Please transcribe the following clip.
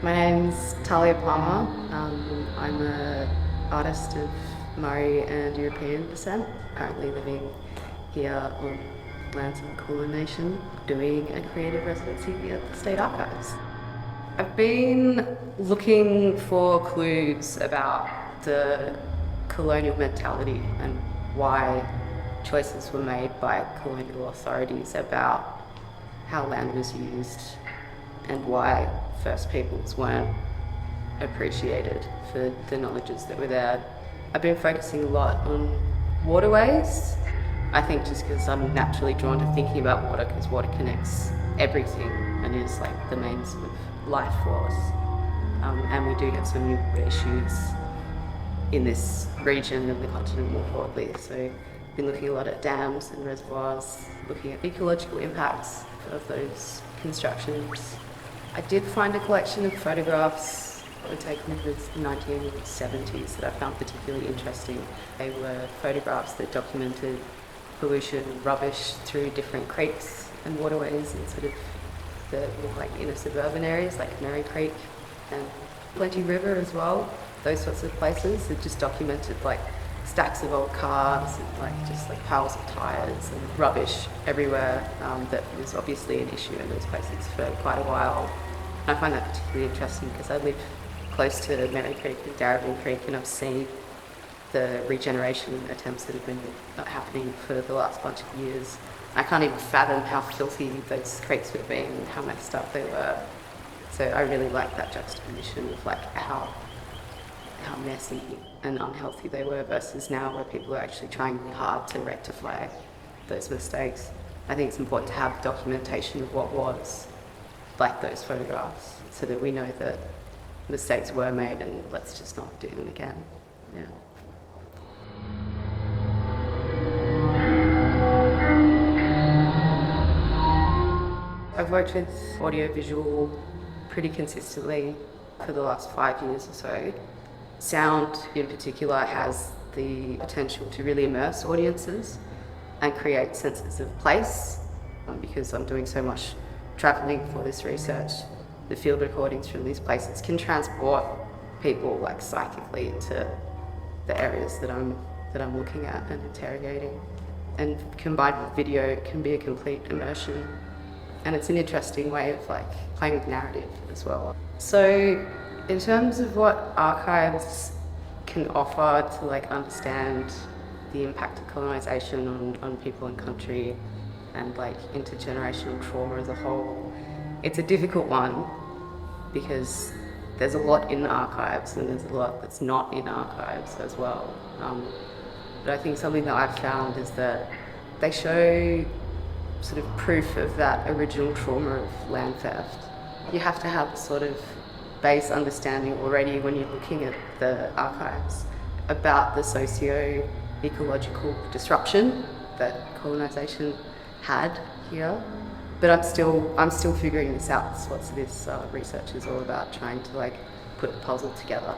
My name's Tahlia Palmer. I'm an artist of Murri and European descent, currently living here on lands of the Kulin Nation, doing a creative residency at the State Archives. I've been looking for clues about the colonial mentality and why choices were made by colonial authorities about how land was used and why First Peoples weren't appreciated for the knowledges that were there. I've been focusing a lot on waterways. I think just because I'm naturally drawn to thinking about water, because water connects everything and is like the main sort of life force. And we do have some new issues in this region of the continent more broadly. So I've been looking a lot at dams and reservoirs, looking at ecological impacts of those constructions. I did find a collection of photographs that were taken in the 1970s that I found particularly interesting. They were photographs that documented pollution and rubbish through different creeks and waterways in sort of the like inner suburban areas like Murri Creek and Plenty River as well. Those sorts of places that just documented like stacks of old cars and like just like piles of tyres and rubbish everywhere. That was obviously an issue in those places for quite a while. And I find that particularly interesting because I live close to Murri Creek and Narrm Creek, and I've seen the regeneration attempts that have been happening for the last bunch of years. I can't even fathom how filthy those creeks would have been and how messed up they were. So I really like that juxtaposition of like how messy and unhealthy they were versus now where people are actually trying really hard to rectify those mistakes. I think it's important to have documentation of what was, like those photographs, so that we know that mistakes were made and let's just not do them again. Yeah. I've worked with audiovisual pretty consistently for the last 5 years or so. Sound in particular has the potential to really immerse audiences and create senses of place. Because I'm doing so much travelling for this research, the field recordings from these places can transport people like psychically into the areas that I'm looking at and interrogating. And combined with video, it can be a complete immersion. And it's an interesting way of like playing with narrative as well. So in terms of what archives can offer to like understand the impact of colonisation on people and country and like intergenerational trauma as a whole, it's a difficult one because there's a lot in archives and there's a lot that's not in archives as well. But I think something that I've found is that they show sort of proof of that original trauma of land theft. You have to have a sort of base understanding already when you're looking at the archives about the socio-ecological disruption that colonisation had here. But I'm still figuring this out. That's what this research is all about, trying to like put a puzzle together.